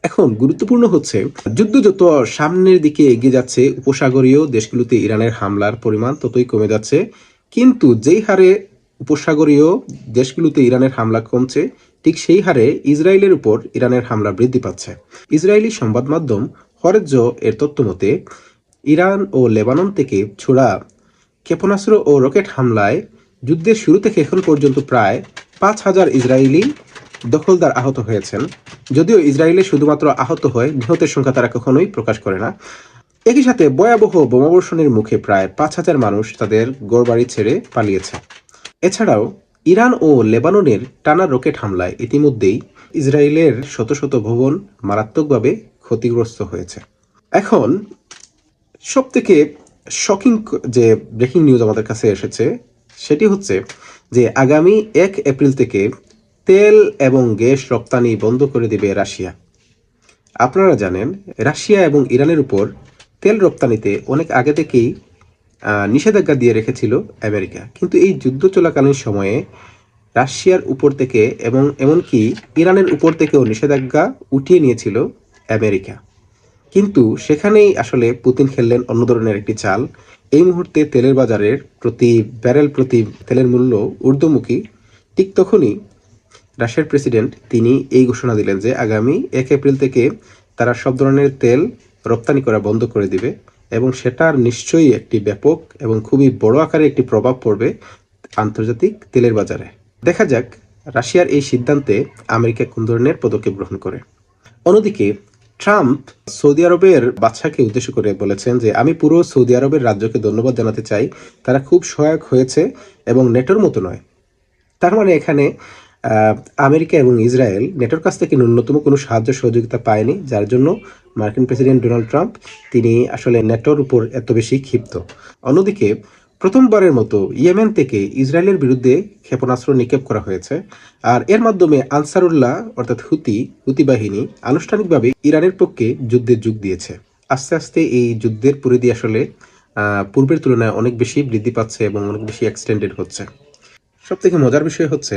এখন গুরুত্বপূর্ণ হচ্ছে যুদ্ধ যত সামনের দিকে এগিয়ে যাচ্ছে, উপসাগরীয় দেশগুলোতে ইরানের হামলার পরিমাণ ততই কমে যাচ্ছে। কিন্তু যেই হারে উপসাগরীয় দেশগুলোতে ইরানের হামলা কমছে, ঠিক সেই হারে ইসরায়েলের উপর ইরানের হামলা বৃদ্ধি পাচ্ছে। ইসরায়েলি সংবাদ মাধ্যম হরেজ্জ এর তথ্য মতে ইরান ও লেবানন থেকে ছোড়া ক্ষেপণাস্ত্র ও রকেট হামলায় যুদ্ধের শুরু থেকে এখন পর্যন্ত প্রায় 5,000 ইসরায়েলি দখলদার আহত হয়েছেন। যদিও ইসরায়েলে শুধুমাত্র আহত হয়, নিহতের সংখ্যা তারা কখনোই প্রকাশ করে না। একই সাথে ভয়াবহ বোমাবর্ষণের মুখে প্রায় 5,000 মানুষ তাদের ঘরবাড়ি ছেড়ে পালিয়েছে। এছাড়াও ইরান ও লেবাননের টানা রকেট হামলায় ইতিমধ্যেই ইসরায়েলের শত শত ভবন মারাত্মকভাবে ক্ষতিগ্রস্ত হয়েছে। এখন সবথেকে শকিং যে ব্রেকিং নিউজ আমাদের কাছে এসেছে সেটি হচ্ছে যে আগামী 1 এপ্রিল থেকে তেল এবং গ্যাস রপ্তানি বন্ধ করে দেবে রাশিয়া। আপনারা জানেন রাশিয়া এবং ইরানের উপর তেল রপ্তানিতে অনেক আগে থেকেই নিষেধাজ্ঞা দিয়ে রেখেছিল আমেরিকা, কিন্তু এই যুদ্ধ চলাকালীন সময়ে রাশিয়ার উপর থেকে এবং এমনকি ইরানের উপর থেকেও নিষেধাজ্ঞা উঠিয়ে নিয়েছিল আমেরিকা। কিন্তু সেখানেই আসলে পুতিন খেললেন অন্য ধরনের একটি চাল। এই মুহূর্তে তেলের বাজারের প্রতি ব্যারেল প্রতি তেলের মূল্য ঊর্ধ্বমুখী। ঠিক তখনই রাশিয়ার প্রেসিডেন্ট তিনি এই ঘোষণা দিলেন যে আগামী 1 এপ্রিল থেকে তারা সব ধরনের তেল রপ্তানি করা বন্ধ করে দিবে এবং সেটার নিশ্চয়ই একটি ব্যাপক এবং খুবই বড় আকারে একটি প্রভাব পড়বে আন্তর্জাতিক তেলের বাজারে। দেখা যাক রাশিয়ার এই সিদ্ধান্তে আমেরিকা কোন ধরনের পদক্ষেপ গ্রহণ করে। অন্যদিকে ট্রাম্প সৌদি আরবের বাদশাকে উদ্দেশ্য করে বলেছেন যে আমি পুরো সৌদি আরবের রাজ্যকে ধন্যবাদ জানাতে চাই, তারা খুব সহায়ক হয়েছে এবং নেটোর মতো নয়। তার মানে এখানে আমেরিকা এবং ইসরায়েল নেটোর কাছ থেকে ন্যূনতম কোনো সাহায্য সহযোগিতা পায়নি, যার জন্য মার্কিন প্রেসিডেন্ট ডোনাল্ড ট্রাম্প তিনি আসলে নেটোর উপর এত বেশি ক্ষিপ্ত। অন্যদিকে প্রথমবারের মতো ইয়েমেন থেকে ইসরায়েলের বিরুদ্ধে ক্ষেপণাস্ত্র নিক্ষেপ করা হয়েছে, আর এর মাধ্যমে আনসারুল্লাহ অর্থাৎ হুতি বাহিনী আনুষ্ঠানিকভাবে ইরানের পক্ষে যুদ্ধে যোগ দিয়েছে। আস্তে আস্তে এই যুদ্ধের পরিধি আসলে পূর্বের তুলনায় অনেক বেশি বৃদ্ধি পাচ্ছে এবং অনেক বেশি এক্সটেন্ডেড হচ্ছে। সবথেকে মজার বিষয় হচ্ছে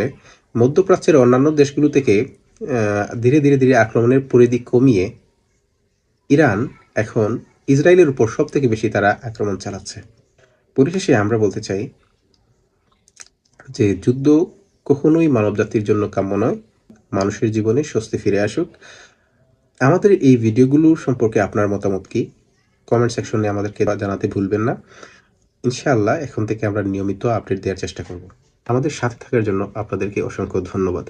মধ্যপ্রাচ্যের অন্যান্য দেশগুলো থেকে ধীরে ধীরে ধীরে আক্রমণের পরিধি কমিয়ে ইরান এখন ইসরায়েলের উপর সব থেকে বেশি তারা আক্রমণ চালাচ্ছে। পরিশেষে আমরা বলতে চাই যে যুদ্ধ কখনোই মানব জাতির জন্য কাম্য নয়। মানুষের জীবনে স্বস্তি ফিরে আসুক। আমাদের এই ভিডিওগুলো সম্পর্কে আপনার মতামত কি? কমেন্ট সেকশনে আমাদেরকে জানাতে ভুলবেন না। ইনশাআল্লাহ এখন থেকে আমরা নিয়মিত আপডেট দেওয়ার চেষ্টা করব। আমাদের সাথে থাকার জন্য আপনাদেরকে অসংখ্য ধন্যবাদ।